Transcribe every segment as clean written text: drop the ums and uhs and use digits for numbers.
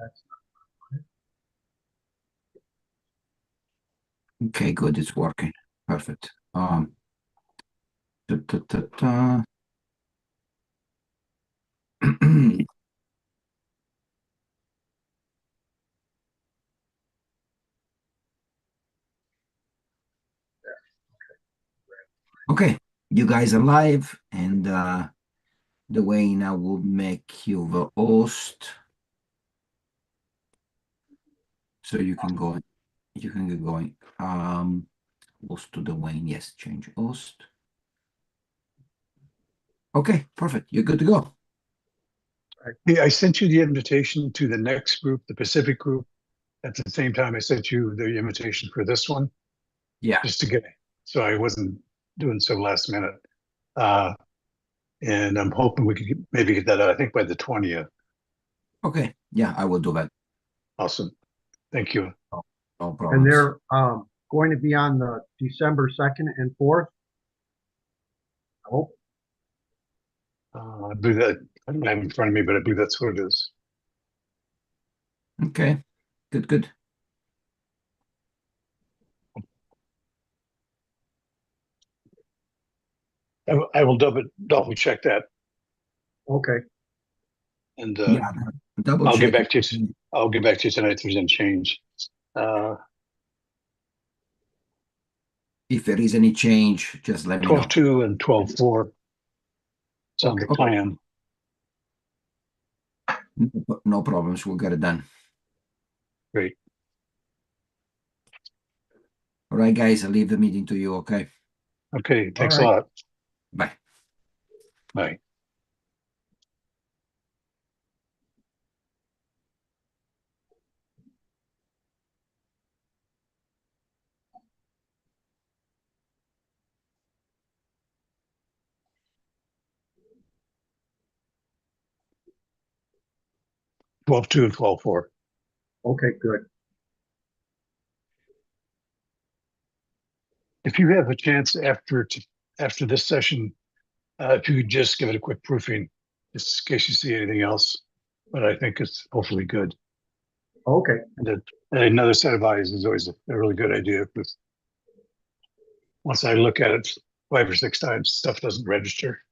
That's Okay, good. It's working. Perfect. Ta, ta, ta, ta. Okay, you guys are live, and the way now will make you the host, so you can go. You can get going. Host to the Wayne. Yes, change host. Okay, perfect. You're good to go. Hey, I sent you the invitation to the next group, the Pacific group. At the same time, I sent you the invitation for this one, Yeah. just to get, so I wasn't doing so last minute. Uh, and I'm hoping we could maybe get that out, I think by the 20th. Okay. Yeah, I will do that. Awesome. Thank you. No and problems. they're going to be on the December 2nd and 4th. I hope. I believe that, I don't have it in front of me, but I believe that's what it is. Okay. Good, good. I will double check that, Okay. and Yeah, double I'll get check back to you. it. I'll get back to you tonight if there's any change. If there is any change, just let me know. 12-2 and 12-4 sound the Okay. plan. No problems. We'll get it done. Great. All right, guys, I'll leave the meeting to you, okay? Okay, thanks All a right. lot. Bye. Bye. Twelve two and 12-4. Okay, good. If you have a chance after this session, if you could just give it a quick proofing, just in case you see anything else. But I think it's hopefully good. Okay. And another set of eyes is always a really good idea. Because once I look at it 5 or 6 times, stuff doesn't register.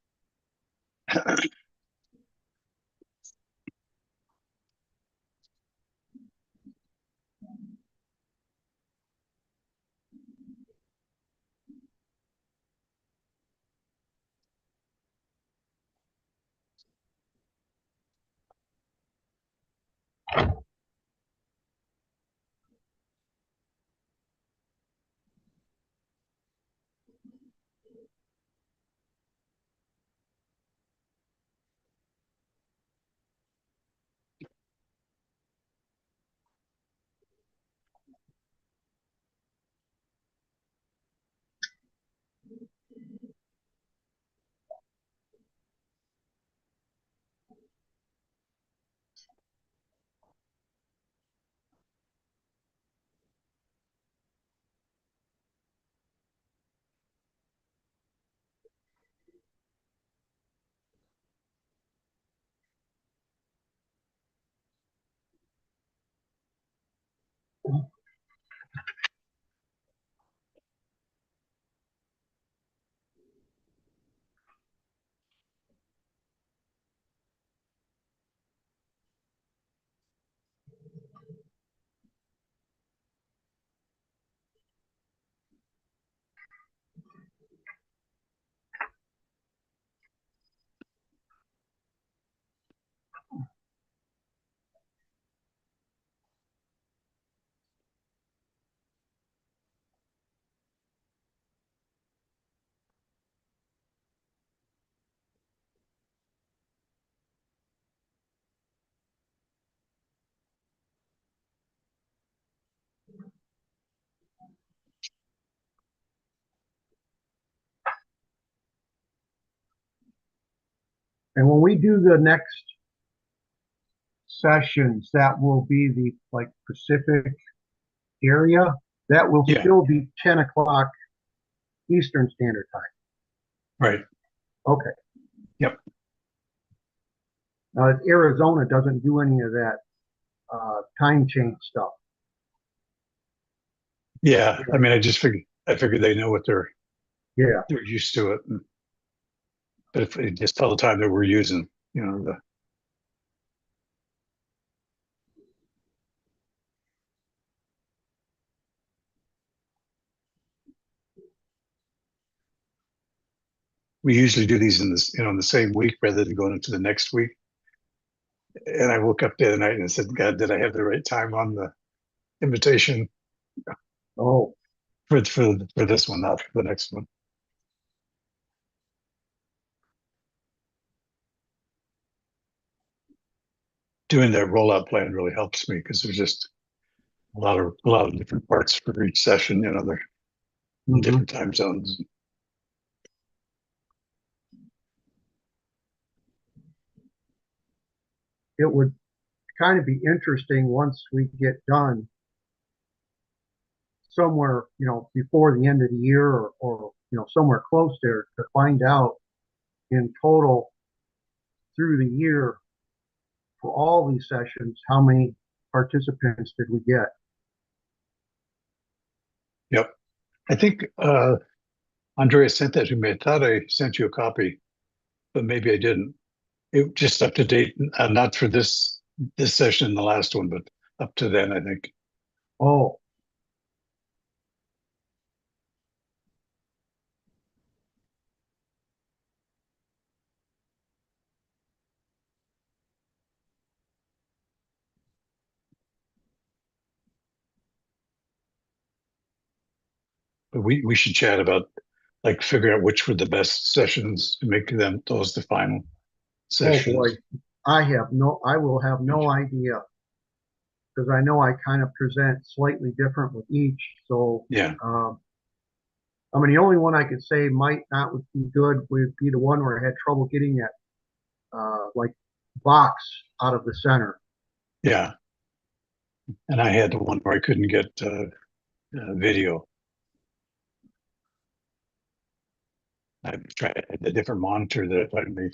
And when we do the next sessions, that will be the Pacific area. That will Yeah, still be 10 o'clock Eastern Standard Time. right. Okay. Yep. Now, Arizona doesn't do any of that time change stuff. Yeah, I mean, I figured they know what Yeah. they're used to it. But if they just tell the time that we're using, the we usually do these in the same week rather than going into the next week. And I woke up the other night and I said, God, did I have the right time on the invitation Oh, for this one, not for the next one? Doing that rollout plan really helps me because there's just a lot of different parts for each session. They're in mhm. different time zones. It would kind of be interesting once we get done somewhere, before the end of the year or somewhere close there to find out in total through the year for all these sessions, how many participants did we get? Yep. I think Andrea sent that to me. I thought I sent you a copy, but maybe I didn't. It just up to date, not for this session and the last one, but up to then, I think. Oh, But we should chat about like figure out which were the best sessions to make those the final oh boy. sessions. I will have no idea because I know I kind of present slightly different with each. So, Yeah. I mean, the only one I could say might not would be good would be the one where I had trouble getting that, like box out of the center. Yeah. And I had the one where I couldn't get video. I tried a different monitor that I finally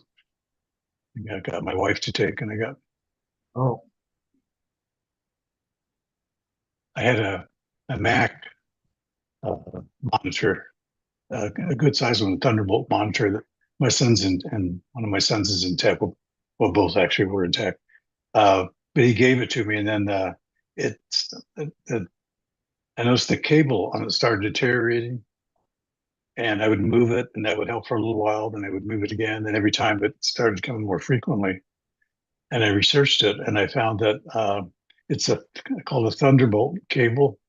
got my wife to take, and Oh, I had a Mac monitor, a good size one, a Thunderbolt monitor that my son's in, and one of my sons is in tech. Well, both actually were in tech. But he gave it to me, and then it's I noticed the cable on it started deteriorating, and I would move it, and that would help for a little while. Then I would move it again, and every time it started coming more frequently. And I researched it, and I found that it's called a Thunderbolt cable,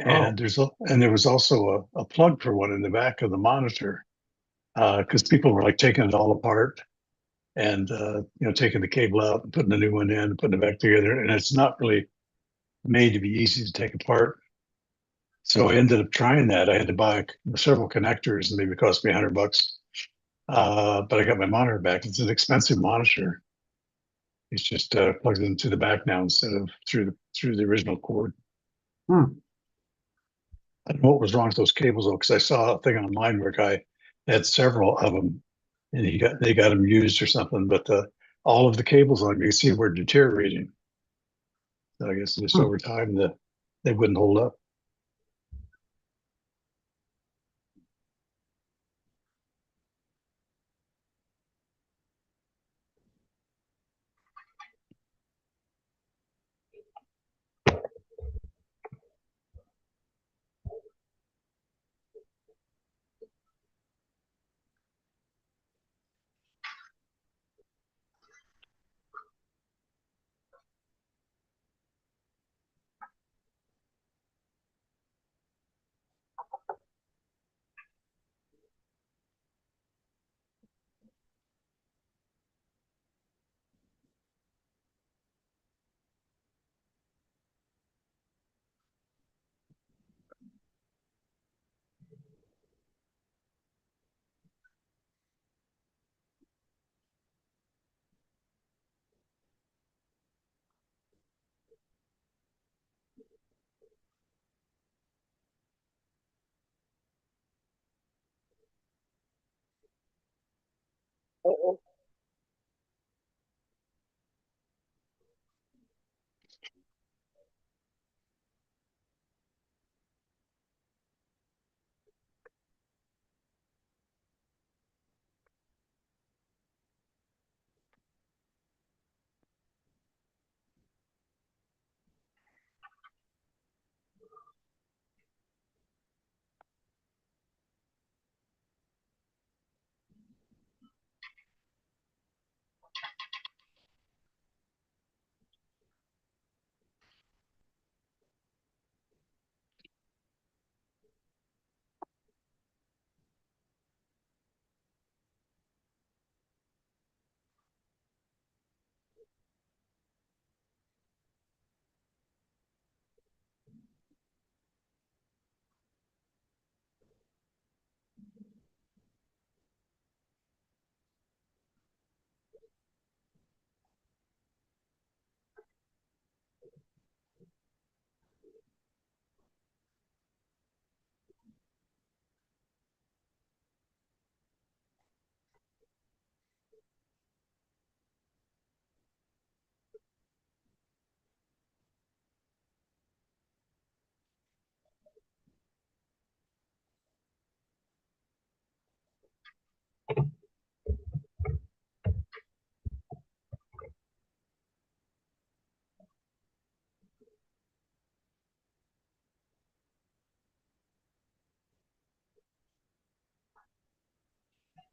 oh, and there was also a plug for one in the back of the monitor because people were like taking it all apart and taking the cable out and putting a new one in and putting it back together, and it's not really made to be easy to take apart. So I ended up trying that. I had to buy several connectors, and maybe it cost me $100. But I got my monitor back. It's an expensive monitor. It's just plugs into the back now instead of through the original cord. hmm. I don't know what was wrong with those cables though, because I saw a thing online where a guy had several of them, and they got them used or something. But all of the cables on, you can see, were deteriorating. So I guess just Hmm. over time they wouldn't hold up.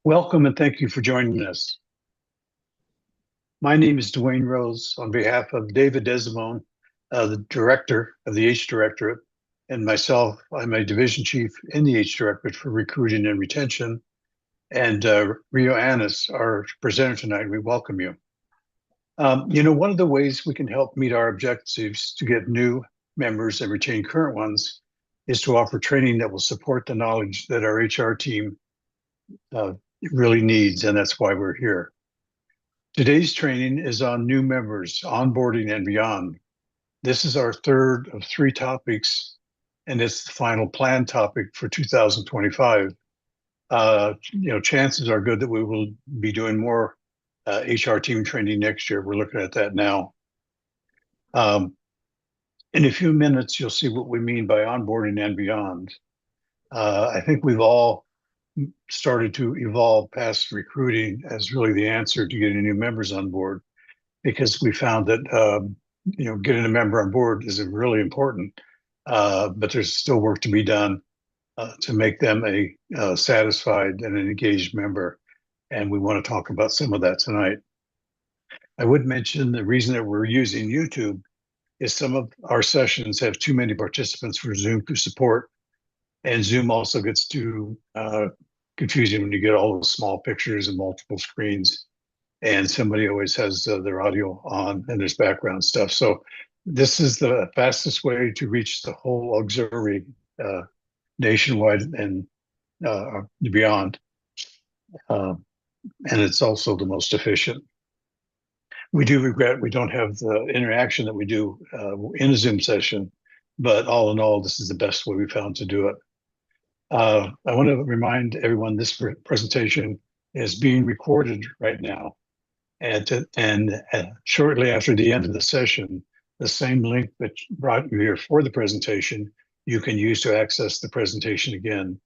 Welcome and thank you for joining us. My name is Dwayne Rose on behalf of David Desimone, the director of the H Directorate, and myself. I'm a division chief in the H Directorate for recruiting and retention. And Rio Annis, our presenter tonight, we welcome you. One of the ways we can help meet our objectives to get new members and retain current ones is to offer training that will support the knowledge that our HR team really needs, and that's why we're here. Today's training is on new members, onboarding and beyond. This is our third of 3 topics, and it's the final plan topic for 2025. Chances are good that we will be doing more HR team training next year. We're looking at that now. In a few minutes, you'll see what we mean by onboarding and beyond. I think we've all started to evolve past recruiting as really the answer to getting new members on board, because we found that getting a member on board is really important, but there's still work to be done to make them a satisfied and an engaged member, and we want to talk about some of that tonight. I would mention the reason that we're using YouTube is some of our sessions have too many participants for Zoom to support, and Zoom also gets too confusing when you get all those small pictures and multiple screens, and somebody always has their audio on and there's background stuff. So this is the fastest way to reach the whole auxiliary nationwide and beyond. And it's also the most efficient. We do regret we don't have the interaction that we do in a Zoom session, but all in all, this is the best way we found to do it. I want to remind everyone this presentation is being recorded right now. And shortly after the end of the session, the same link that brought you here for the presentation, you can use to access the presentation again.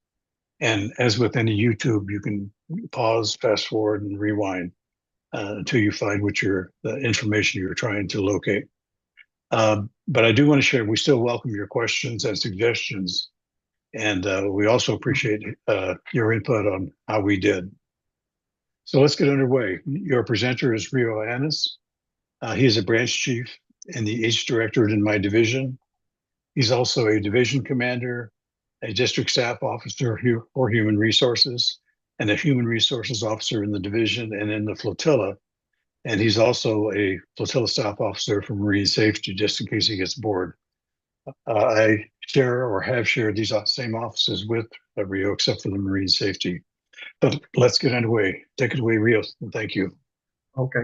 And as with any YouTube, you can pause, fast forward, and rewind until you find the information you're trying to locate. But I do want to share, we still welcome your questions and suggestions. And we also appreciate your input on how we did. So let's get underway. Your presenter is Rio Annis. He is a branch chief in the H Directorate in my division. He's also a division commander, a district staff officer for human resources, and a human resources officer in the division and in the flotilla. And he's also a flotilla staff officer for marine safety, just in case he gets bored. I share or have shared these same offices with Rio, except for the marine safety. But let's get underway. Take it away, Rio. Thank you. Okay.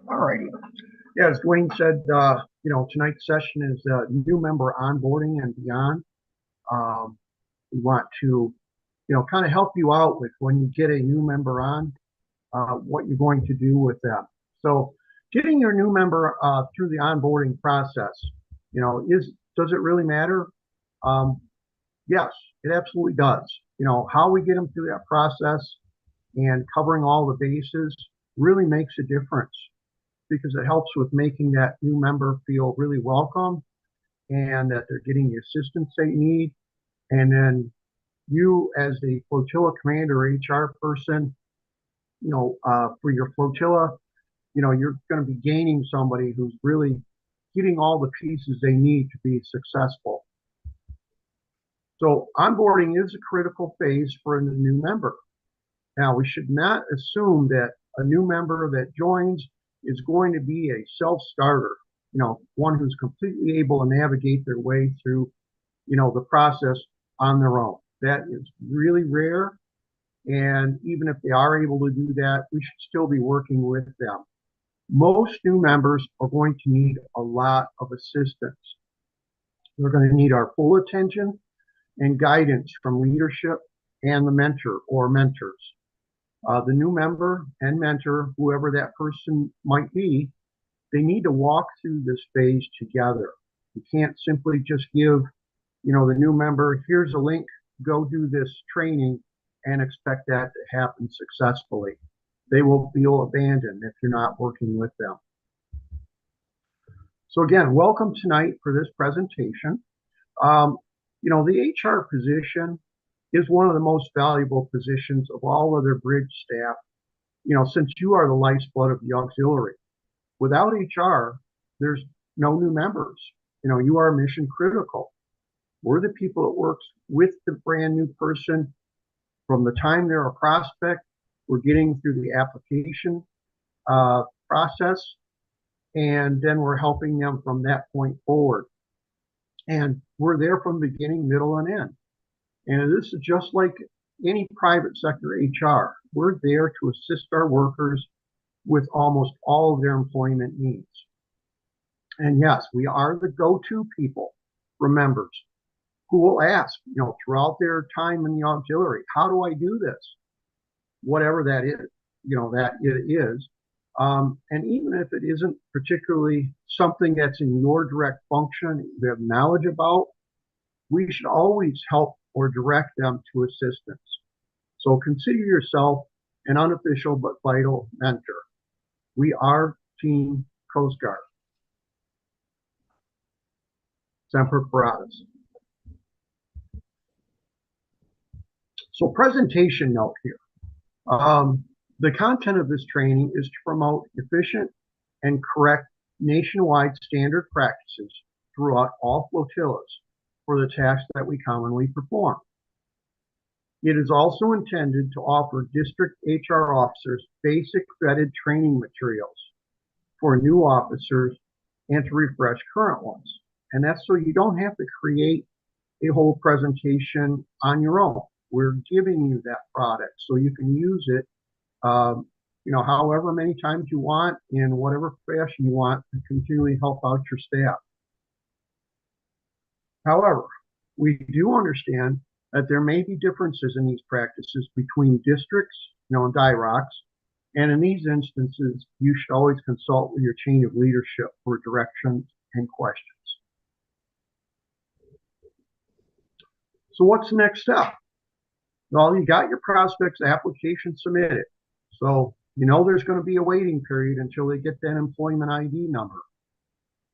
All righty. Yeah, as Dwayne said, tonight's session is new member onboarding and beyond. We want to, kind of help you out with when you get a new member on, what you're going to do with them. So getting your new member through the onboarding process, does it really matter? Yes, it absolutely does. How we get them through that process and covering all the bases really makes a difference, because it helps with making that new member feel really welcome and that they're getting the assistance they need. And then you, as the flotilla commander or HR person, for your flotilla, you're going to be gaining somebody who's really getting all the pieces they need to be successful. So onboarding is a critical phase for a new member. Now, we should not assume that a new member that joins is going to be a self-starter, one who's completely able to navigate their way through, the process on their own. That is really rare. And even if they are able to do that, we should still be working with them. Most new members are going to need a lot of assistance. They're going to need our full attention. and guidance from leadership and the mentor or mentors. The new member and mentor, whoever that person might be, they need to walk through this phase together. You can't simply just give, the new member, here's a link, go do this training, and expect that to happen successfully. They will feel abandoned if you're not working with them. So again, welcome tonight for this presentation. The HR position is one of the most valuable positions of all other bridge staff, since you are the lifeblood of the auxiliary. Without HR, there's no new members. You are mission critical. We're the people that works with the brand new person from the time they're a prospect. We're getting through the application process, and then we're helping them from that point forward. And we're there from the beginning, middle, and end. And this is just like any private sector HR. We're there to assist our workers with almost all of their employment needs. And yes, we are the go-to people for members who will ask, throughout their time in the auxiliary, how do I do this? Whatever that is, that it is. And even if it isn't particularly something that's in your direct function, you have knowledge about, we should always help or direct them to assistance. So consider yourself an unofficial but vital mentor. We are Team Coast Guard. Semper Paratus. So presentation note here. The content of this training is to promote efficient and correct nationwide standard practices throughout all flotillas for the tasks that we commonly perform. It is also intended to offer district HR officers basic vetted training materials for new officers and to refresh current ones. And that's so you don't have to create a whole presentation on your own. We're giving you that product so you can use it however many times you want, in whatever fashion you want, to continually help out your staff. However, we do understand that there may be differences in these practices between districts, and DIROCs, and in these instances, you should always consult with your chain of leadership for directions and questions. So what's the next step? Well, you got your prospect's application submitted. So there's going to be a waiting period until they get that employment ID number.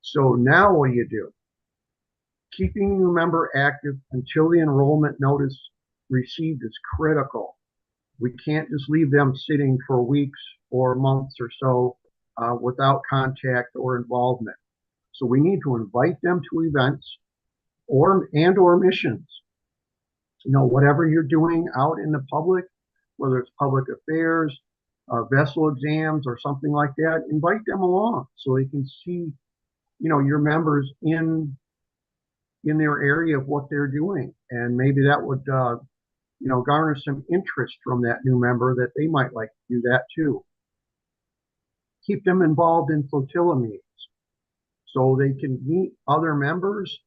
So now what do you do? Keeping your member active until the enrollment notice received is critical. We can't just leave them sitting for weeks or months or so without contact or involvement. So we need to invite them to events or missions. Whatever you're doing out in the public, whether it's public affairs, vessel exams, or something like that, invite them along so they can see, your members in their area of what they're doing. And maybe that would, garner some interest from that new member that they might like to do that too. Keep them involved in flotilla meetings so they can meet other members,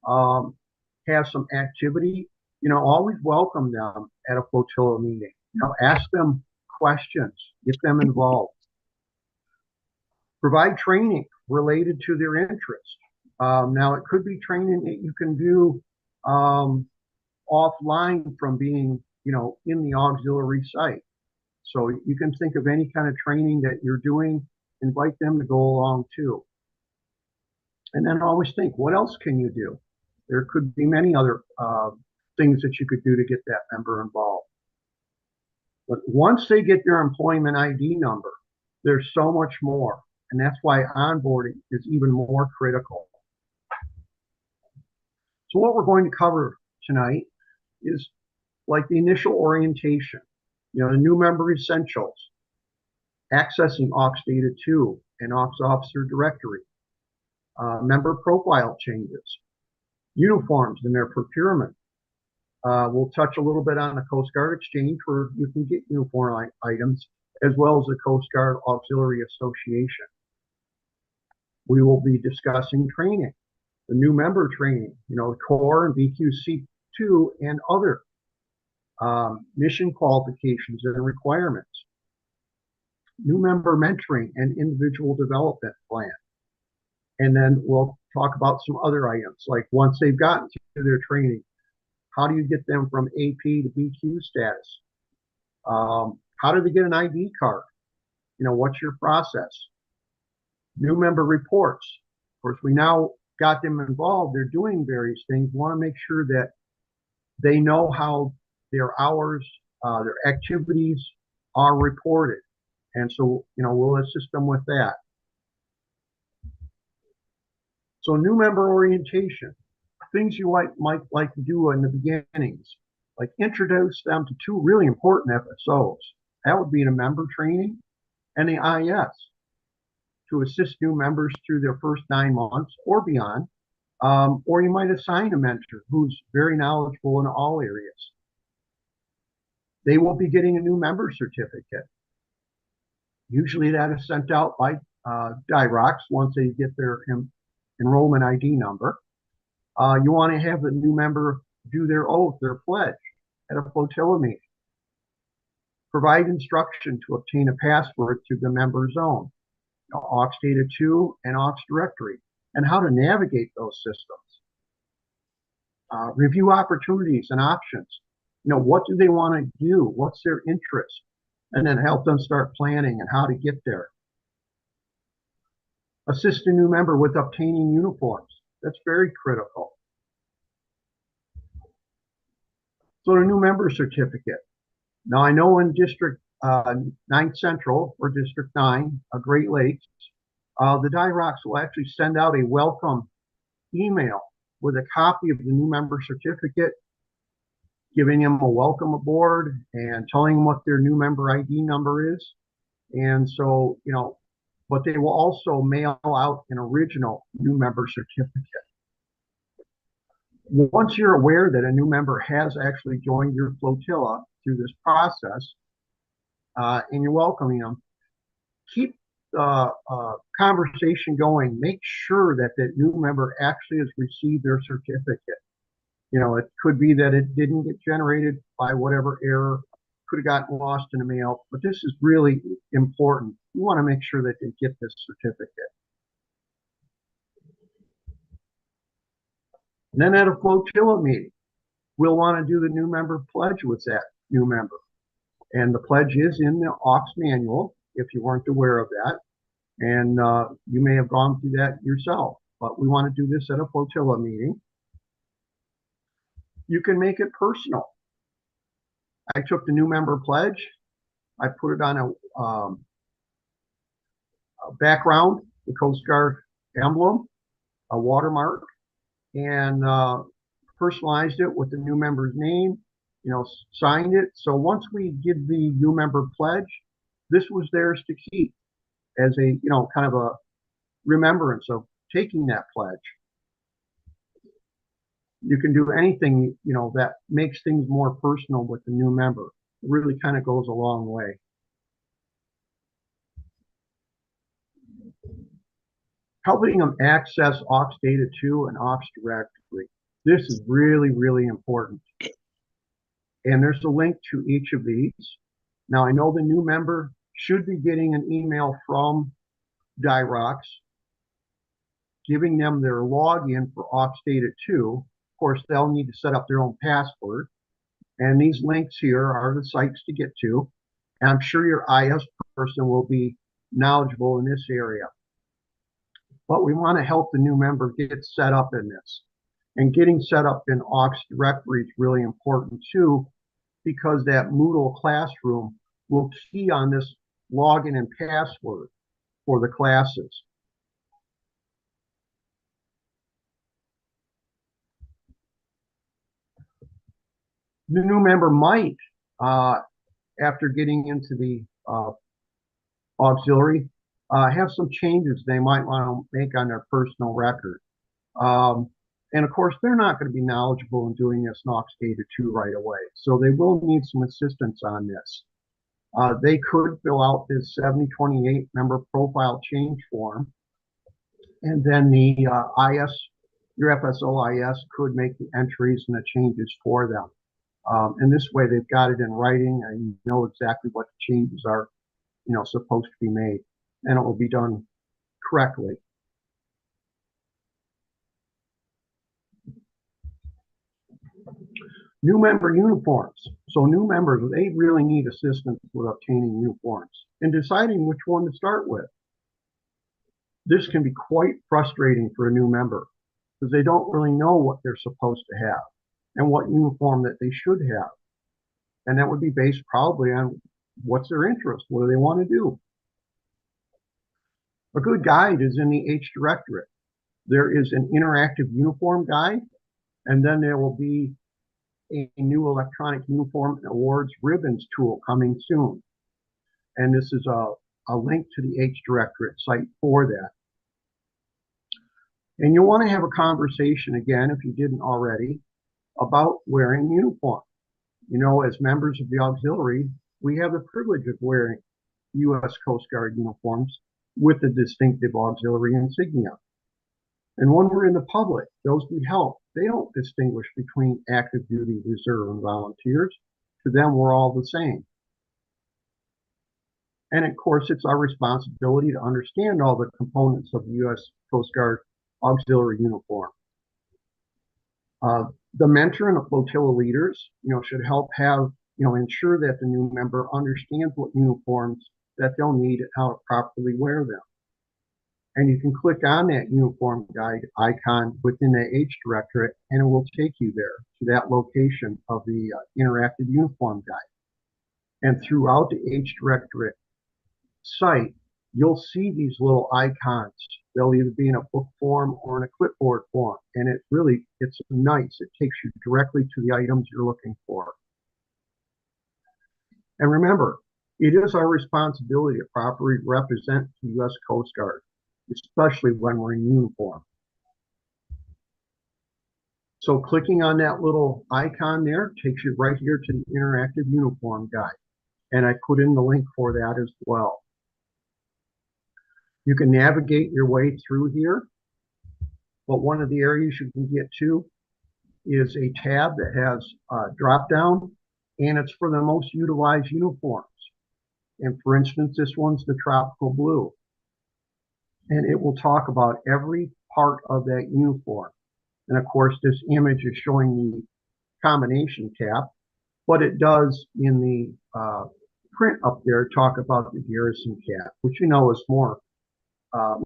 have some activity. Always welcome them at a flotilla meeting. Ask them questions, get them involved. Provide training related to their interest. Now, it could be training that you can do offline from being, in the auxiliary site. So you can think of any kind of training that you're doing, invite them to go along too. And then always think, what else can you do? There could be many other things that you could do to get that member involved. But once they get their employment ID number, there's so much more. And that's why onboarding is even more critical. So what we're going to cover tonight is like the initial orientation, the new member essentials, accessing Aux Data 2 and Aux Officer Directory, member profile changes, uniforms and their procurement. We'll touch a little bit on the Coast Guard Exchange where you can get uniform items, as well as the Coast Guard Auxiliary Association. We will be discussing training, the new member training, core and BQC 2 and other mission qualifications and requirements, new member mentoring and individual development plan. And then we'll talk about some other items, like once they've gotten through their training, how do you get them from AP to BQ status? How do they get an ID card? What's your process? New member reports. Of course, we now got them involved. They're doing various things. We want to make sure that they know how their hours, their activities are reported. And so, we'll assist them with that. So new member orientation, things you might like to do in the beginnings, like introduce them to 2 really important FSOs. That would be the member training and the IS to assist new members through their first 9 months or beyond. Or you might assign a mentor who's very knowledgeable in all areas. They will be getting a new member certificate. Usually that is sent out by DIROCs once they get their enrollment ID number. You want to have the new member do their oath, their pledge at a flotilla meeting. Provide instruction to obtain a password through the member zone, aux data 2 and aux directory, and how to navigate those systems. Review opportunities and options. What do they want to do? What's their interest? And then help them start planning and how to get there. Assist a new member with obtaining uniforms. That's very critical. So the new member certificate. Now I know in District 9 Central or District 9, Great Lakes, the DIROCs will actually send out a welcome email with a copy of the new member certificate, giving them a welcome aboard and telling them what their new member ID number is. And so, but they will also mail out an original new member certificate. Once you're aware that a new member has actually joined your flotilla through this process, and you're welcoming them, keep the conversation going. Make sure that that new member actually has received their certificate. It could be that it didn't get generated by whatever error, could have gotten lost in the mail, but this is really important. You want to make sure that they get this certificate. And then at a flotilla meeting, we'll want to do the new member pledge with that new member. And the pledge is in the aux manual, if you weren't aware of that. And you may have gone through that yourself, but we want to do this at a flotilla meeting. You can make it personal. I took the new member pledge. I put it on a background, the Coast Guard emblem, a watermark, and personalized it with the new member's name, signed it. So once we give the new member pledge, this was theirs to keep as a, kind of a remembrance of taking that pledge. You can do anything, that makes things more personal with the new member. It really kind of goes a long way. Helping them access aux data 2 and aux directory. This is really, really important. And there's a link to each of these. Now I know the new member should be getting an email from DIROCs giving them their login for aux data 2. Of course, they'll need to set up their own password. And these links here are the sites to get to. And I'm sure your IS person will be knowledgeable in this area. But we want to help the new member get set up in this. And getting set up in aux directory is really important too, because that Moodle classroom will key on this login and password for the classes. The new member might, after getting into the auxiliary, have some changes they might want to make on their personal record. And of course, they're not going to be knowledgeable in doing this in aux data 2 right away. So they will need some assistance on this. They could fill out this 7028 member profile change form. And then the IS your FSOIS could make the entries and the changes for them. And this way they've got it in writing and you know exactly what the changes are, supposed to be made, and it will be done correctly. New member uniforms. So new members, they really need assistance with obtaining uniforms and deciding which one to start with. This can be quite frustrating for a new member because they don't really know what they're supposed to have and what uniform that they should have. And that would be based probably on what's their interest, what do they want to do. A good guide is in the H Directorate. There is an interactive uniform guide, and then there will be a new electronic uniform awards ribbons tool coming soon. And this is a link to the H Directorate site for that. And you'll want to have a conversation again, if you didn't already, about wearing uniform. As members of the auxiliary, we have the privilege of wearing U.S. Coast Guard uniforms with the distinctive auxiliary insignia. And when we're in the public, those we help, they don't distinguish between active duty, reserve, and volunteers. To them, we're all the same. And of course, it's our responsibility to understand all the components of the U.S. Coast Guard auxiliary uniform. The mentor and the flotilla leaders, should help ensure that the new member understands what uniforms that they'll need and how to properly wear them. And you can click on that uniform guide icon within the H Directorate, and it will take you there to that location of the interactive uniform guide. And throughout the H Directorate site, you'll see these little icons. They'll either be in a book form or in a clipboard form. And it's nice. It takes you directly to the items you're looking for. And remember, it is our responsibility to properly represent the U.S. Coast Guard, especially when we're in uniform. So clicking on that little icon there takes you right here to the interactive uniform guide. And I put in the link for that as well. You can navigate your way through here, but one of the areas you can get to is a tab that has a drop down, and it's for the most utilized uniforms. And for instance, this one's the tropical blue. And it will talk about every part of that uniform. And of course, this image is showing the combination cap, but it does in the print up there talk about the garrison cap, which is more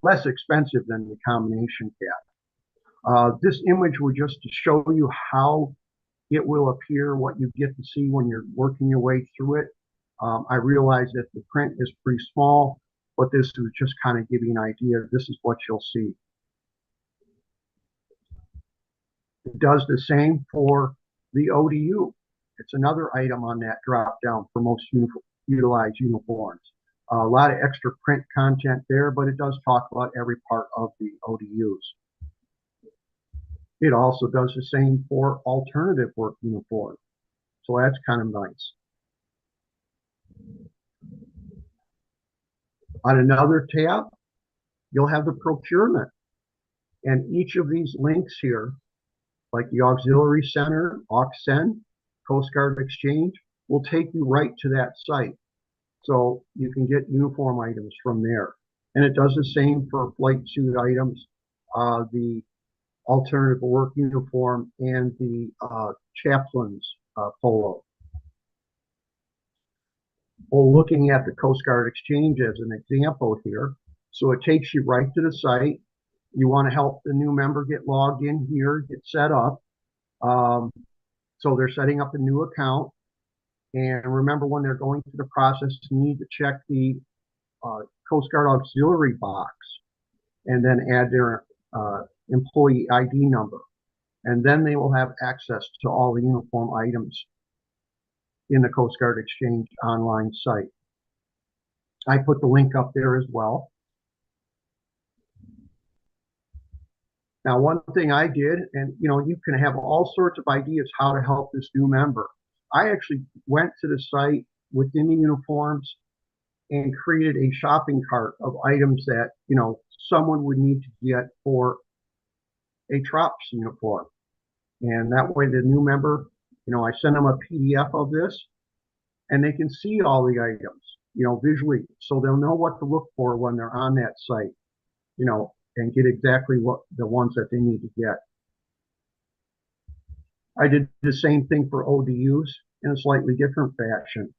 less expensive than the combination cap. This image was just to show you how it will appear, what you get to see when you're working your way through it. I realize that the print is pretty small, but this is just kind of give you an idea. This is what you'll see. It does the same for the ODU. It's another item on that drop down for most utilized uniforms. A lot of extra print content there, but it does talk about every part of the ODUs. It also does the same for alternative work uniforms. So that's kind of nice. On another tab, you'll have the procurement. And each of these links here, like the Auxiliary Center, AUXCEN, Coast Guard Exchange, will take you right to that site. So you can get uniform items from there. And it does the same for flight suit items, the alternative work uniform, and the chaplain's polo. Well, looking at the Coast Guard Exchange as an example here, so it takes you right to the site. You want to help the new member get logged in here, get set up. So they're setting up a new account. And remember, when they're going through the process, you need to check the Coast Guard Auxiliary box and then add their employee ID number. And then they will have access to all the uniform items in the Coast Guard Exchange online site. I put the link up there as well. Now, one thing I did, and you can have all sorts of ideas how to help this new member. I actually went to the site within the uniforms and created a shopping cart of items that, someone would need to get for a TROPS uniform. And that way the new member, I send them a PDF of this and they can see all the items, visually. So they'll know what to look for when they're on that site, and get exactly what the ones that they need to get. I did the same thing for ODUs in a slightly different fashion.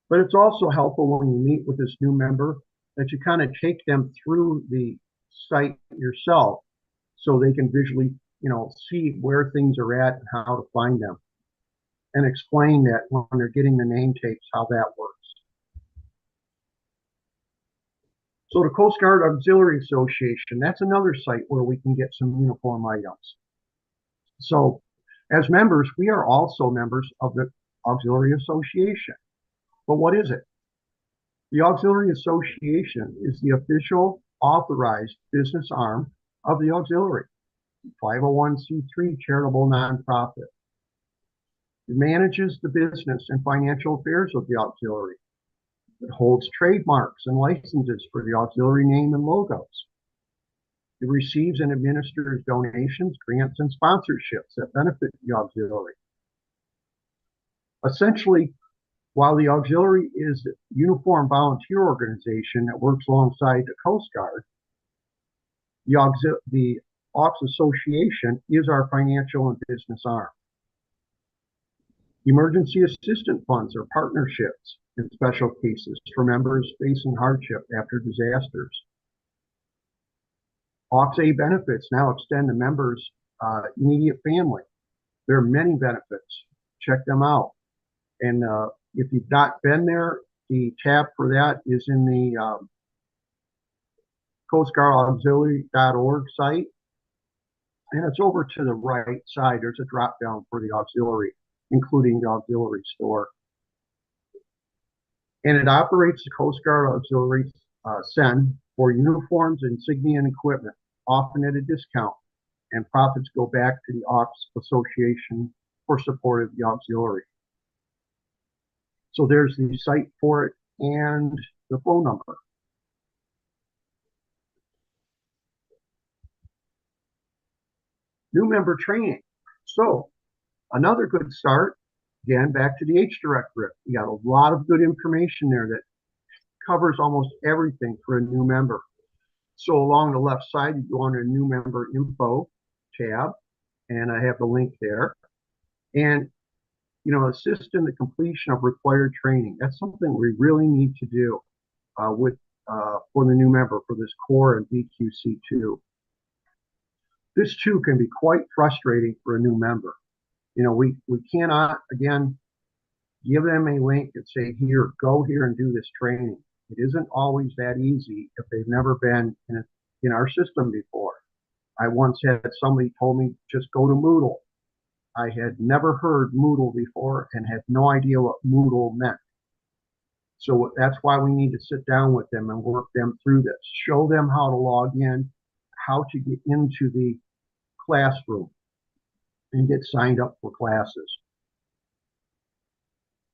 But it's also helpful when you meet with this new member that you kind of take them through the site yourself so they can visually, see where things are at and how to find them, and explain that when they're getting the name tapes, how that works. So the Coast Guard Auxiliary Association, that's another site where we can get some uniform items. So as members, we are also members of the Auxiliary Association. But what is it? The Auxiliary Association is the official authorized business arm of the Auxiliary, 501c3 charitable nonprofit. It manages the business and financial affairs of the Auxiliary. It holds trademarks and licenses for the Auxiliary name and logos. It receives and administers donations, grants, and sponsorships that benefit the Auxiliary. Essentially, while the Auxiliary is a uniform volunteer organization that works alongside the Coast Guard, the Aux Association is our financial and business arm. Emergency assistance funds are partnerships in special cases for members facing hardship after disasters. AUXA benefits now extend to members' immediate family. There are many benefits. Check them out. And if you've not been there, the tab for that is in the coastguardauxiliary.org site. And it's over to the right side. There's a drop down for the Auxiliary, including the Auxiliary store. And it operates the Coast Guard Auxiliary send for uniforms, insignia, and equipment, often at a discount. And profits go back to the Aux Association for support of the Auxiliary. So there's the site for it and the phone number. New member training. So another good start, again, back to the H directorate. You got a lot of good information there that covers almost everything for a new member. So along the left side, you go under new member info tab, and I have the link there. And, assist in the completion of required training. That's something we really need to do for the new member for this core and BQC2. This too can be quite frustrating for a new member. We cannot, again, give them a link and say, here, go here and do this training. It isn't always that easy if they've never been in our system before. I once had somebody told me, just go to Moodle. I had never heard Moodle before and had no idea what Moodle meant. So that's why we need to sit down with them and work them through this. Show them how to log in, how to get into the classroom and get signed up for classes.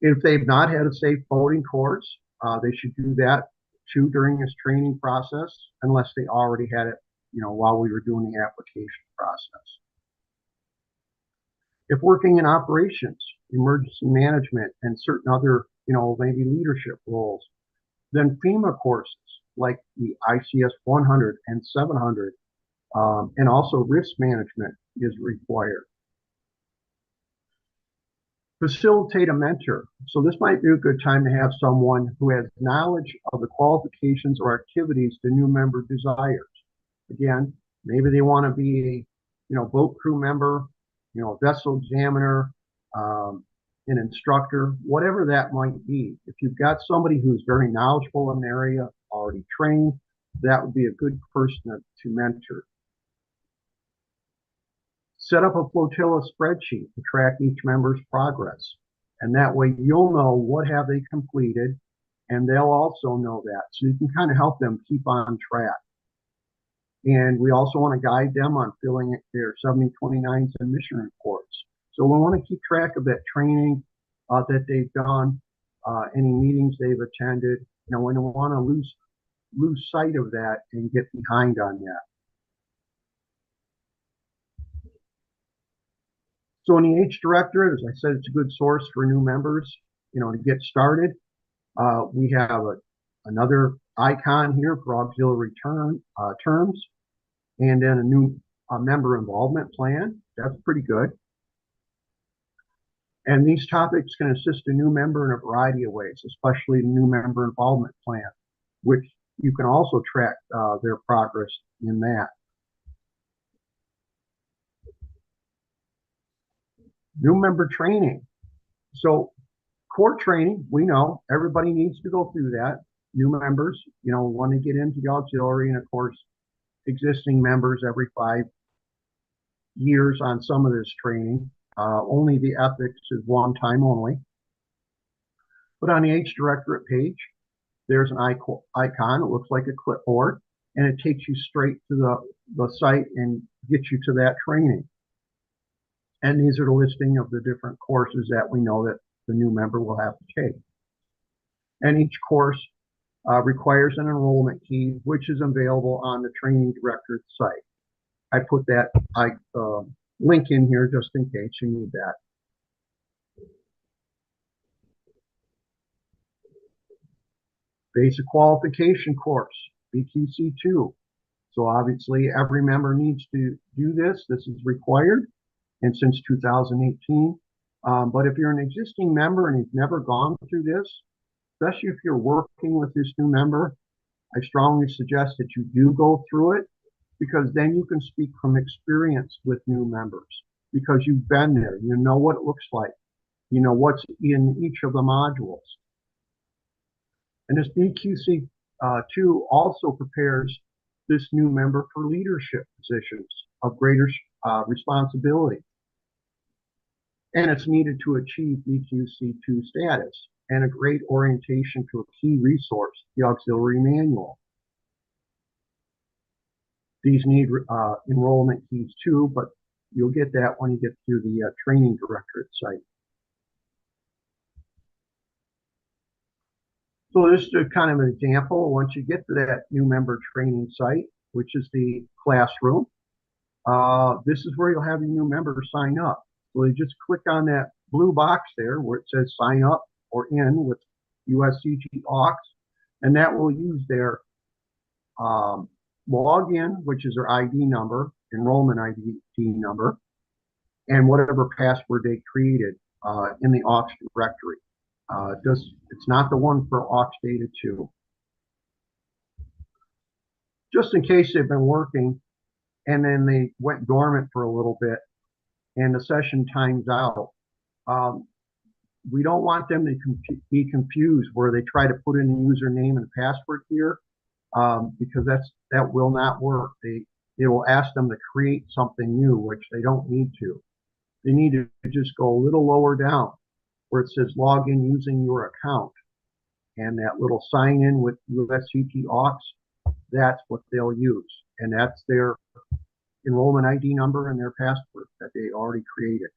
If they've not had a safe boating course, they should do that too during this training process, unless they already had it, while we were doing the application process. If working in operations, emergency management, and certain other, maybe leadership roles, then FEMA courses like the ICS 100 and 700, and also risk management is required. Facilitate a mentor. So this might be a good time to have someone who has knowledge of the qualifications or activities the new member desires. Again, maybe they want to be a, boat crew member, a vessel examiner, an instructor, whatever that might be. If you've got somebody who's very knowledgeable in the area, already trained, that would be a good person to mentor. Set up a flotilla spreadsheet to track each member's progress. And that way you'll know what have they completed, and they'll also know that. So you can kind of help them keep on track. And we also want to guide them on filling their 7029s and mission reports. So we want to keep track of that training that they've done, any meetings they've attended. You know, we don't want to lose sight of that and get behind on that. So in the H directory, as I said, it's a good source for new members, you know, to get started. We have another icon here for auxiliary terms, and then a new member involvement plan. That's pretty good. And these topics can assist a new member in a variety of ways, especially the new member involvement plan, which you can also track their progress in that. New member training. So core training, we know everybody needs to go through that. New members, you know, want to get into the auxiliary, and of course, existing members every 5 years on some of this training. Only the ethics is one time only. But on the H Directorate page, there's an icon. It looks like a clipboard, and it takes you straight to the site and gets you to that training. And these are the listing of the different courses that we know that the new member will have to take. And each course requires an enrollment key, which is available on the training directorate site. I put that link in here just in case you need that. Basic qualification course, BQC2. So obviously every member needs to do this. This is required, and since 2018. But if you're an existing member and you've never gone through this, especially if you're working with this new member, I strongly suggest that you do go through it, because then you can speak from experience with new members, because you've been there. You know what it looks like. You know what's in each of the modules. And this BQC2 also prepares this new member for leadership positions of greater responsibility. And it's needed to achieve BQC2 status, and a great orientation to a key resource, the auxiliary manual. These need enrollment keys too, but you'll get that when you get to the training directorate site. So this is kind of an example. Once you get to that new member training site, which is the classroom, this is where you'll have your new member sign up. So you just click on that blue box there where it says sign up or in with USCG aux, and that will use their login, which is their ID number, enrollment ID number, and whatever password they created in the aux directory. It's not the one for aux data 2. Just in case they've been working and then they went dormant for a little bit and the session times out, we don't want them to be confused where they try to put in the username and password here, because that will not work. It will ask them to create something new, which they don't need to. They need to just go a little lower down where it says log in using your account, and that little sign in with USCG aux, that's what they'll use, and that's their enrollment ID number and their password that they already created.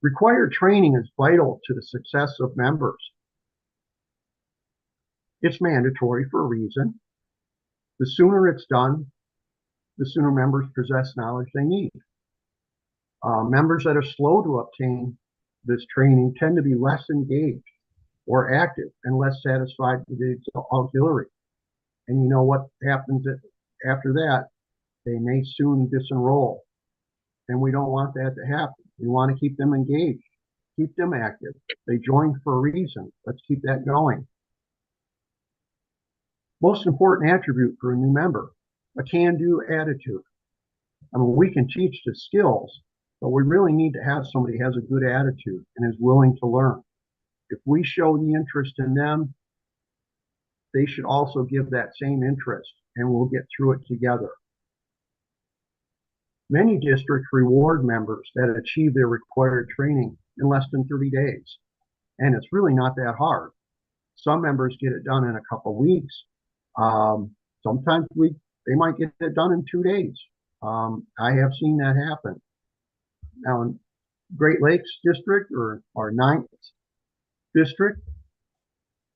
Required training is vital to the success of members. It's mandatory for a reason. The sooner it's done, the sooner members possess knowledge they need. Members that are slow to obtain this training tend to be less engaged or active and less satisfied with the auxiliary. And you know what happens after that? They may soon disenroll. And we don't want that to happen. We want to keep them engaged, keep them active. They joined for a reason. Let's keep that going. Most important attribute for a new member, a can-do attitude. I mean, we can teach the skills, but we really need to have somebody who has a good attitude and is willing to learn. If we show the interest in them, they should also give that same interest, and we'll get through it together. Many districts reward members that achieve their required training in less than 30 days, and it's really not that hard. Some members get it done in a couple of weeks. Sometimes they might get it done in 2 days. I have seen that happen. Now, in Great Lakes District or our 9th District,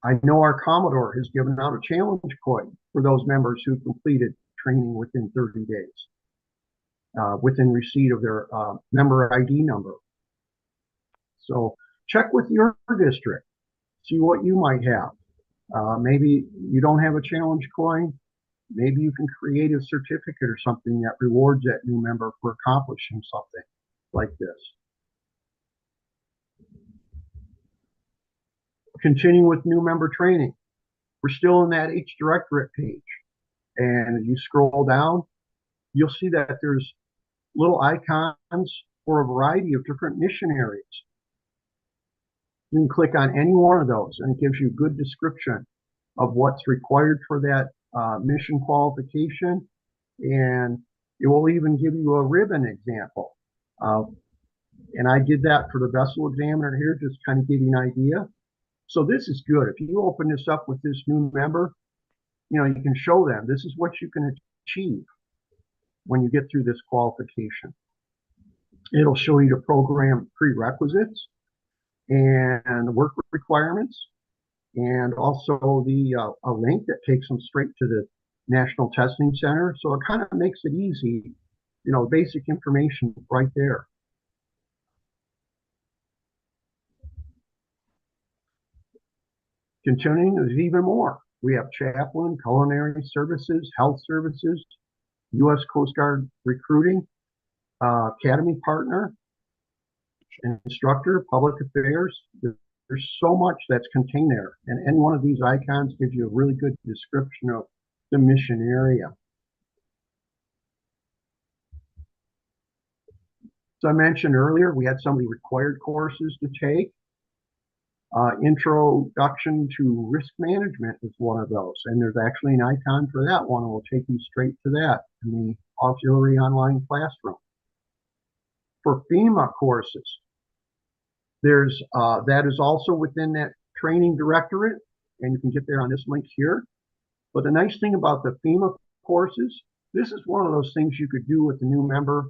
I know our Commodore has given out a challenge coin for those members who completed training within 30 days, within receipt of their member ID number. So check with your district, see what you might have. Maybe you don't have a challenge coin. Maybe you can create a certificate or something that rewards that new member for accomplishing something like this. Continue with new member training. We're still in that H directorate page. And as you scroll down, you'll see that there's little icons for a variety of different mission areas. You can click on any one of those and it gives you a good description of what's required for that mission qualification. And it will even give you a ribbon example. And I did that for the vessel examiner here, just kind of give you an idea. So this is good. If you open this up with this new member, you know, you can show them this is what you can achieve when you get through this qualification. It'll show you the program prerequisites and the work requirements, and also the a link that takes them straight to the National Testing Center. So it kind of makes it easy, you know, basic information right there. Continuing, there's even more. We have chaplain, culinary services, health services, U.S. Coast Guard recruiting, academy partner, instructor, public affairs. There's so much that's contained there. And any one of these icons gives you a really good description of the mission area. So I mentioned earlier, we had some of the required courses to take. Introduction to Risk Management is one of those, and there's actually an icon for that one. It will take you straight to that in the auxiliary online classroom. For FEMA courses, there's that is also within that training directorate, and you can get there on this link here. But the nice thing about the FEMA courses, this is one of those things you could do with a new member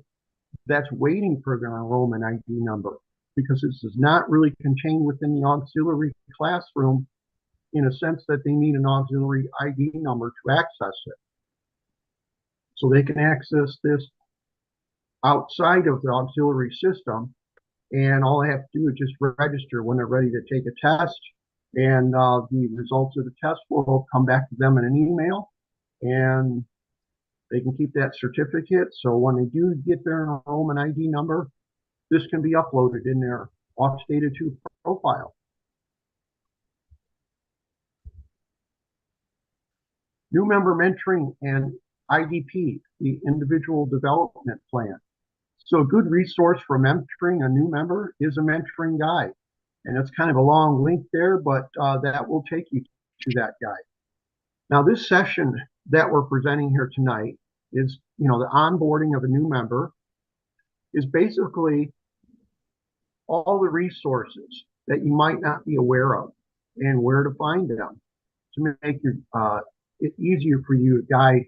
that's waiting for their enrollment ID number, because this is not really contained within the auxiliary classroom in a sense that they need an auxiliary ID number to access it. So they can access this outside of the auxiliary system, and all they have to do is just register when they're ready to take a test, and the results of the test will come back to them in an email, and they can keep that certificate. So when they do get their enrollment ID number, this can be uploaded in their Aux Data 2 profile. New member mentoring and IDP, the individual development plan. So a good resource for mentoring a new member is a mentoring guide. And it's kind of a long link there, but that will take you to that guide. Now, this session that we're presenting here tonight is, you know, the onboarding of a new member is basically all the resources that you might not be aware of and where to find them to make it easier for you to guide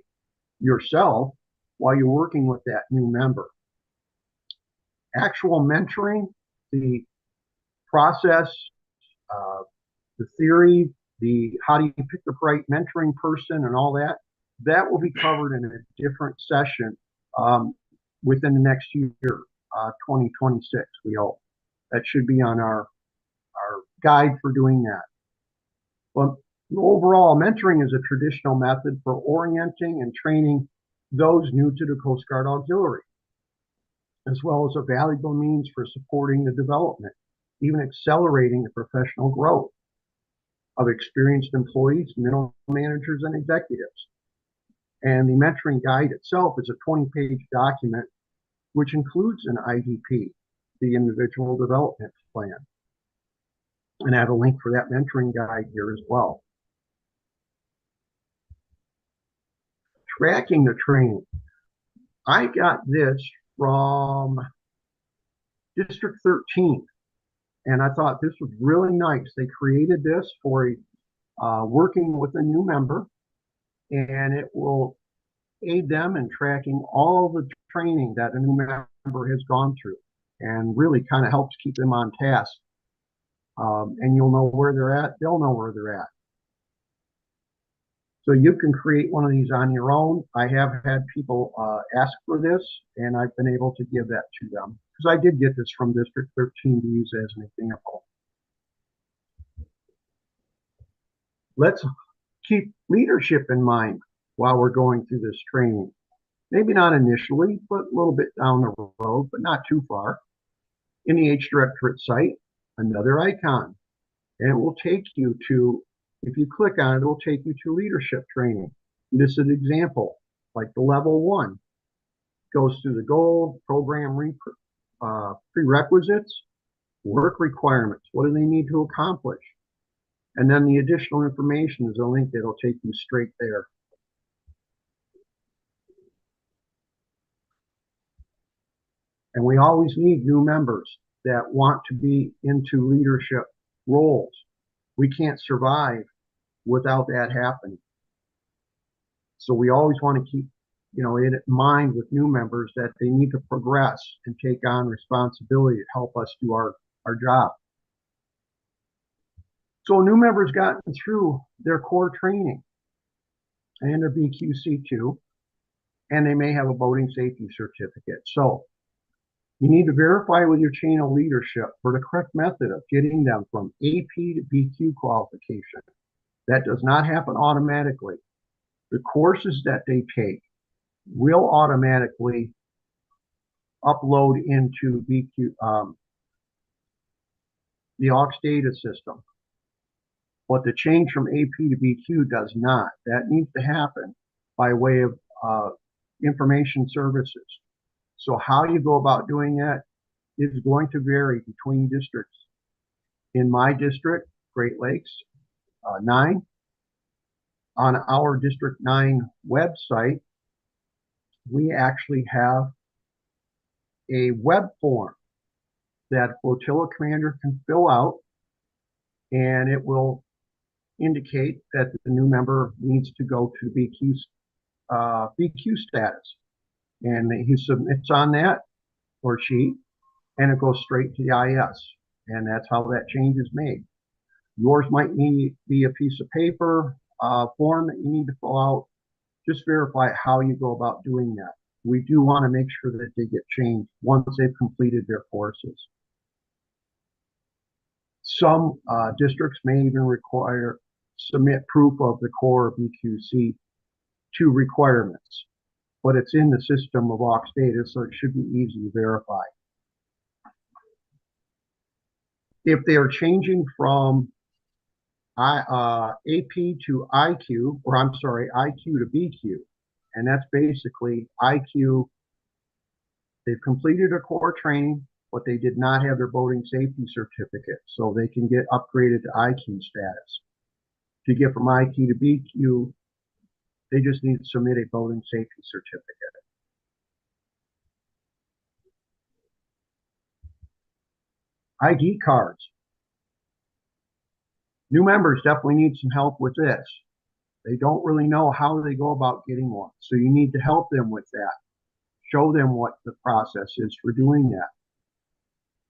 yourself while you're working with that new member. Actual mentoring, the process, the theory, the how do you pick the right mentoring person and all that, that will be covered in a different session within the next year, 2026, we hope. That should be on our guide for doing that. But overall, mentoring is a traditional method for orienting and training those new to the Coast Guard Auxiliary, as well as a valuable means for supporting the development, even accelerating the professional growth of experienced employees, middle managers, and executives. And the mentoring guide itself is a 20-page document which includes an IDP, the individual development plan. And I have a link for that mentoring guide here as well. Tracking the training. I got this from District 13, and I thought this was really nice. They created this for working with a new member, and it will aid them in tracking all the training that a new member has gone through. and really kind of helps keep them on task. And you'll know where they're at. They'll know where they're at. So you can create one of these on your own. I have had people ask for this, and I've been able to give that to them because I did get this from District 13 to use as an example. Let's keep leadership in mind while we're going through this training. Maybe not initially, but a little bit down the road, but not too far. In the H Directorate site, another icon, and it will take you to, if you click on it, it will take you to leadership training. And this is an example, like the level 1 goes through the goal, program prerequisites, work requirements. What do they need to accomplish? And then the additional information is a link that'll take you straight there. And we always need new members that want to be into leadership roles. We can't survive without that happening. So we always want to keep, in mind with new members that they need to progress and take on responsibility to help us do our job. So a new member's gotten through their core training and their BQC2, and they may have a boating safety certificate. So you need to verify with your chain of leadership for the correct method of getting them from AP to BQ qualification. That does not happen automatically. The courses that they take will automatically upload into BQ, the aux data system. But the change from AP to BQ does not. That needs to happen by way of information services. So how you go about doing that is going to vary between districts. In my district, Great Lakes 9, on our District 9 website, we actually have a web form that flotilla commander can fill out, and it will indicate that the new member needs to go to BQ status. And he submits on that, or she, and it goes straight to the IS. And that's how that change is made. Yours might need to be a piece of paper, form that you need to fill out. Just verify how you go about doing that. We do want to make sure that they get changed once they've completed their courses. Some districts may even submit proof of the core BQC to requirements, but it's in the system of aux data, so it should be easy to verify. If they are changing from AP to IQ, or I'm sorry, IQ to BQ, and that's basically IQ, they've completed a core training, but they did not have their boating safety certificate, so they can get upgraded to IQ status. To get from IQ to BQ, they just need to submit a boating safety certificate. ID cards. New members definitely need some help with this. They don't really know how they go about getting one, so you need to help them with that. Show them what the process is for doing that.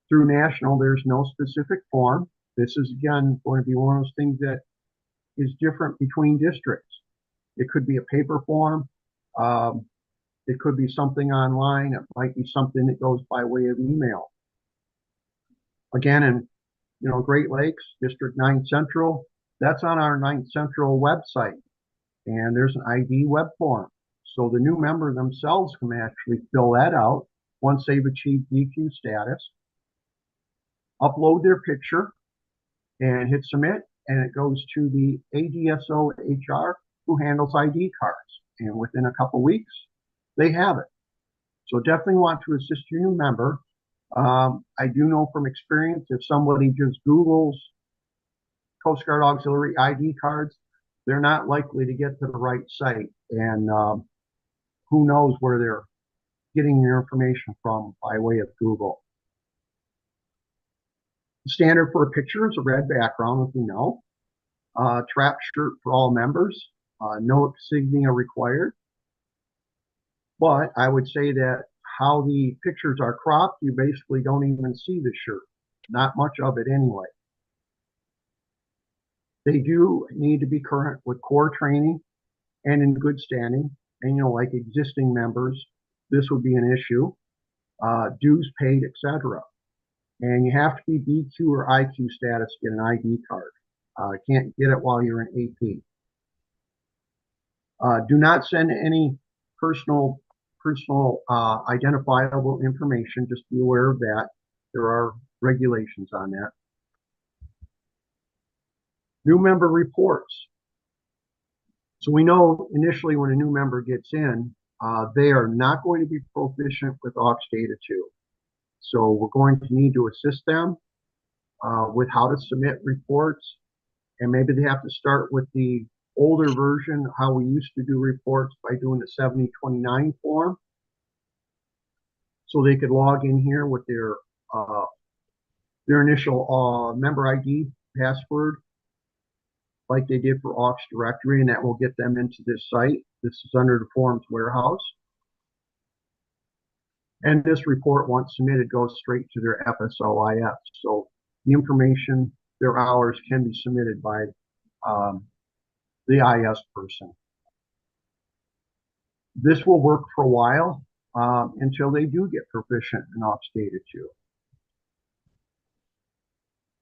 Through National, there's no specific form. This is, again, going to be one of those things that is different between districts. It could be a paper form. It could be something online. It might be something that goes by way of email. Again, in Great Lakes, District 9 Central, that's on our 9 Central website. And there's an ID web form. So the new member themselves can actually fill that out once they've achieved BQ status, upload their picture, and hit submit, and it goes to the ADSO HR who handles ID cards. And within a couple weeks, they have it. So definitely want to assist your new member. I do know from experience, if somebody just Googles Coast Guard Auxiliary ID cards, they're not likely to get to the right site. And who knows where they're getting their information from by way of Google. Standard for a picture is a red background, as we know. Trap shirt for all members. No insignia required. But I would say that how the pictures are cropped, you basically don't even see the shirt. Not much of it anyway. They do need to be current with core training and in good standing. And, you know, like existing members, this would be an issue. Dues paid, etc. And you have to be BQ or IQ status to get an ID card. Can't get it while you're in AP. Do not send any personal identifiable information. Just be aware of that. There are regulations on that. New member reports. So we know initially when a new member gets in, they are not going to be proficient with aux data 2. So we're going to need to assist them with how to submit reports. And maybe they have to start with the older version, how we used to do reports by doing the 7029 form. So they could log in here with their initial member ID password, like they did for aux directory, and that will get them into this site. This is under the forms warehouse. And this report, once submitted, goes straight to their FSOIS. So the information, their hours, can be submitted by the IS person. This will work for a while until they do get proficient in aux data 2.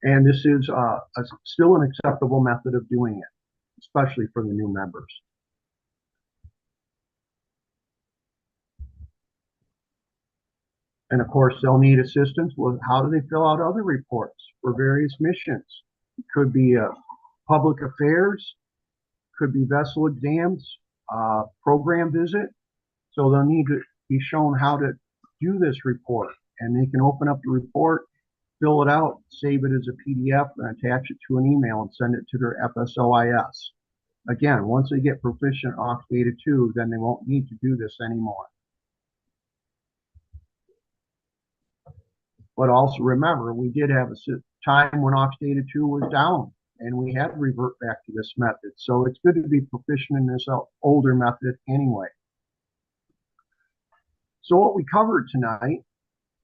And this is still an acceptable method of doing it, especially for the new members. And of course, they'll need assistance with how do they fill out other reports for various missions. It could be public affairs, could be vessel exams, program visit. So they'll need to be shown how to do this report. And they can open up the report, fill it out, save it as a PDF, and attach it to an email and send it to their FSOIS. Again, once they get proficient in aux data 2, then they won't need to do this anymore. But also remember, we did have a time when aux data 2 was down, and we had to revert back to this method. So it's good to be proficient in this older method anyway. So what we covered tonight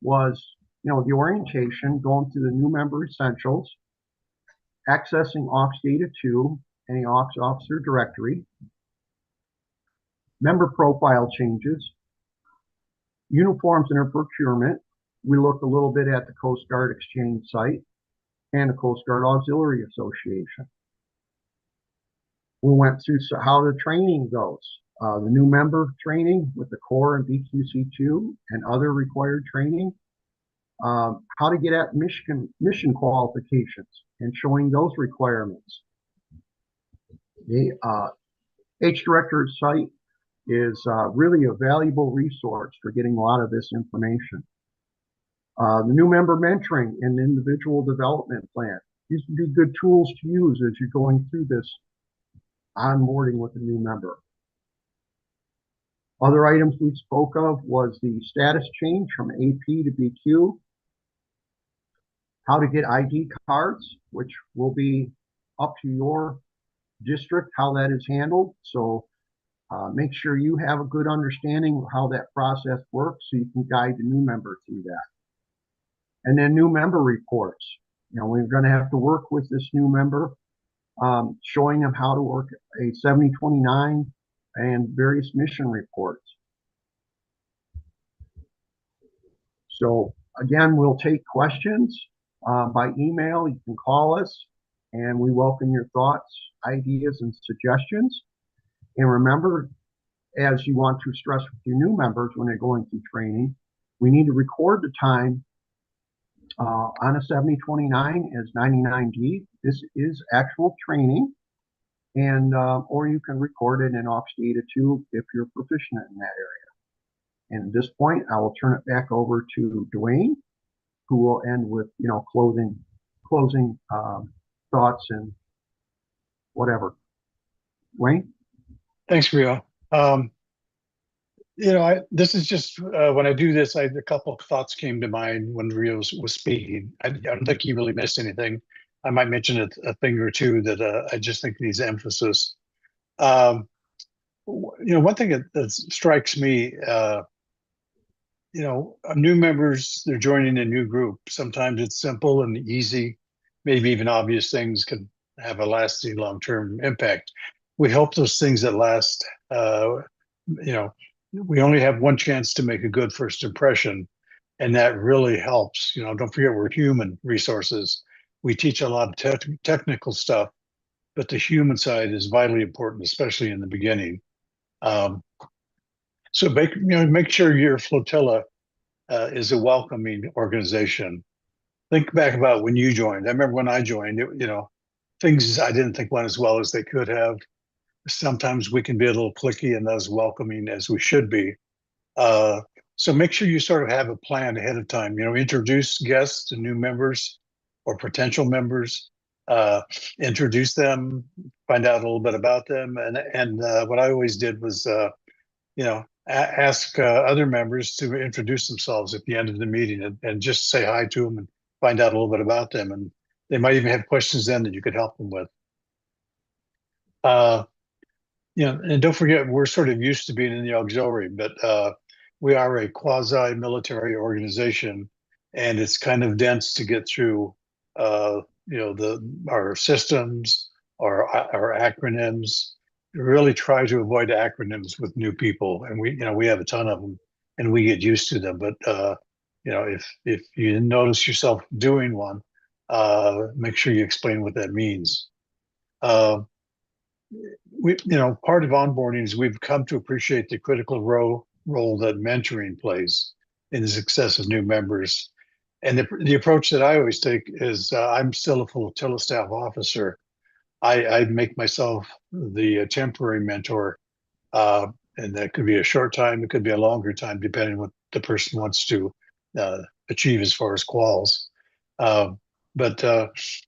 was, you know, the orientation, going through the new member essentials, accessing aux data 2, any aux officer directory, member profile changes, uniforms and their procurement. We looked a little bit at the Coast Guard Exchange site and the Coast Guard Auxiliary Association. We went through how the training goes, the new member training with the core and BQC2 and other required training, how to get at mission qualifications and showing those requirements. The H Director site is really a valuable resource for getting a lot of this information. The new member mentoring and individual development plan. These would be good tools to use as you're going through this onboarding with a new member. Other items we spoke of was the status change from AP to BQ, how to get ID cards, which will be up to your district, how that is handled. So make sure you have a good understanding of how that process works so you can guide the new member through that. And then new member reports. You know, we're going to have to work with this new member, showing them how to work a 7029 and various mission reports. So again, we'll take questions by email. You can call us, and we welcome your thoughts, ideas, and suggestions. And remember, as you want to stress with your new members when they're going through training, we need to record the time on a 7029 as 99D. This is actual training, and or you can record it in aux data 2 if you're proficient in that area. And at this point, I will turn it back over to Dwayne, who will end with, you know, closing thoughts and whatever. Dwayne? Thanks, Rio. You know, this is just when I do this, a couple of thoughts came to mind when Rio was speaking. I don't think he really missed anything. I might mention a thing or two that I just think needs emphasis. You know, one thing that strikes me new members, they're joining a new group. Sometimes it's simple and easy. Maybe even obvious things can have a lasting long-term impact. We hope those things that last, we only have one chance to make a good first impression. And that really helps. Don't forget we're human resources. We teach a lot of technical stuff, but the human side is vitally important, especially in the beginning. So make sure your flotilla is a welcoming organization. Think back about when you joined. I remember when I joined, things I didn't think went as well as they could have. Sometimes we can be a little cliquey and not as welcoming as we should be. So make sure you sort of have a plan ahead of time. Introduce guests to new members or potential members. Introduce them, find out a little bit about them, and what I always did was, ask other members to introduce themselves at the end of the meeting and just say hi to them and find out a little bit about them. And they might even have questions then that you could help them with. And don't forget, we're sort of used to being in the auxiliary, but we are a quasi-military organization, and it's kind of dense to get through. Our systems, our acronyms. Really try to avoid acronyms with new people, and we have a ton of them, and we get used to them. But if you notice yourself doing one, make sure you explain what that means. Part of onboarding is we've come to appreciate the critical role that mentoring plays in the success of new members. And the approach that I always take is I'm still a flotilla staff officer. I make myself the temporary mentor, and that could be a short time, it could be a longer time, depending on what the person wants to achieve as far as quals. But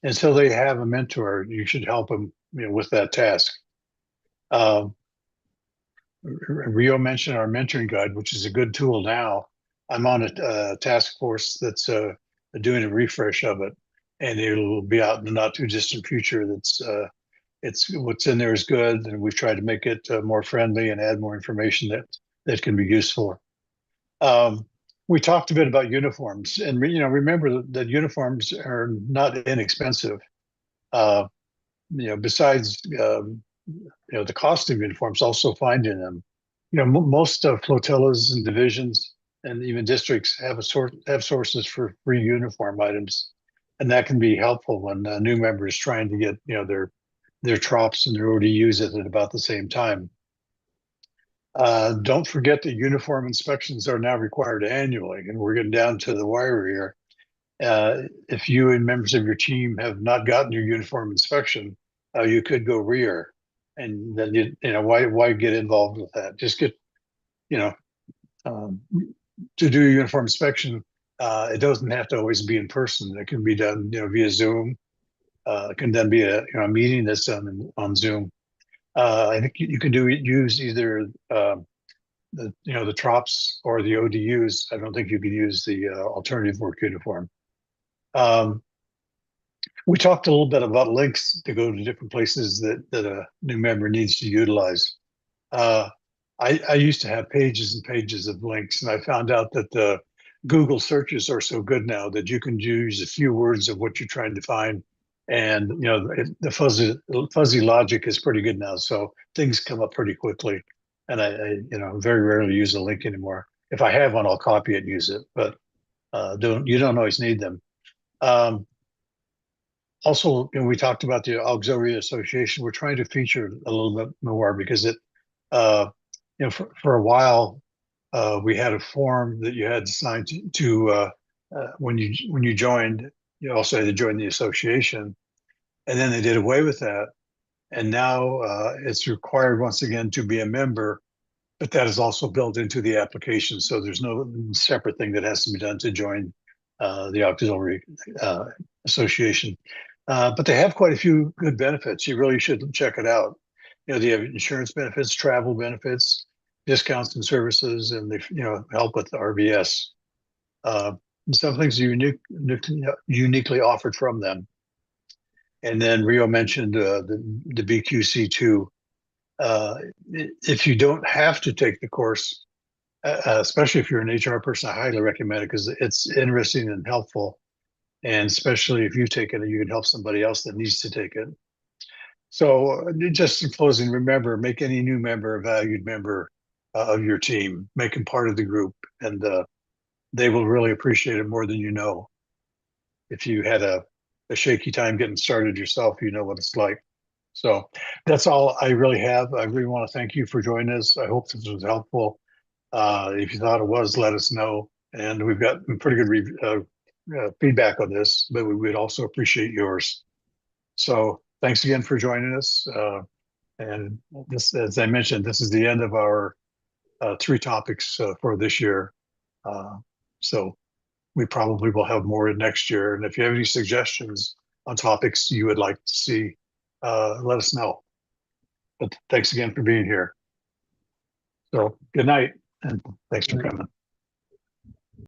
until they have a mentor, you should help them with that task. Rio mentioned our mentoring guide, which is a good tool now. I'm on a task force that's doing a refresh of it, and it'll be out in the not too distant future. It's what's in there is good, and we've tried to make it more friendly and add more information that can be useful. We talked a bit about uniforms, and remember that uniforms are not inexpensive. Besides the cost of uniforms, also finding them. Most flotillas and divisions and even districts have sources for free uniform items, and that can be helpful when a new member is trying to get their TROPs and their ODUs at about the same time. Don't forget that uniform inspections are now required annually, and we're getting down to the wire here. If you and members of your team have not gotten your uniform inspection, you could go rear, and then why get involved with that? Just get to do a uniform inspection. It doesn't have to always be in person. It can be done via Zoom. It can then be a meeting that's done on Zoom. I think you can use either the TROPs or the ODUs. I don't think you can use the alternative work uniform. We talked a little bit about links to go to different places that a new member needs to utilize. I used to have pages and pages of links, and I found out that the Google searches are so good now that you can use a few words of what you're trying to find, and the fuzzy logic is pretty good now. So things come up pretty quickly, and I very rarely use a link anymore. If I have one, I'll copy it and use it, but you don't always need them. Also, we talked about the Auxiliary Association. We're trying to feature a little bit more because it, for a while, we had a form that you had to sign to when you joined. You also had to join the association, and then they did away with that. And now it's required once again to be a member, but that is also built into the application. So there's no separate thing that has to be done to join the Auxiliary Association. But they have quite a few good benefits. You really should check it out. They have insurance benefits, travel benefits, discounts and services, and they help with the RVS. Some things are uniquely offered from them. And then Rio mentioned the BQC2. If you don't have to take the course, especially if you're an HR person, I highly recommend it because it's interesting and helpful. And especially if you take it, you can help somebody else that needs to take it. So just in closing, remember, make any new member a valued member of your team, make them part of the group, and they will really appreciate it more than you know. If you had a shaky time getting started yourself, you know what it's like. So that's all I really have. I really want to thank you for joining us. I hope this was helpful. If you thought it was, let us know. And we've got pretty good feedback on this, but we would also appreciate yours. So thanks again for joining us. And this, as I mentioned, this is the end of our 3 topics for this year. So we probably will have more next year. And if you have any suggestions on topics you would like to see, let us know. But thanks again for being here. So good night, and thanks for coming.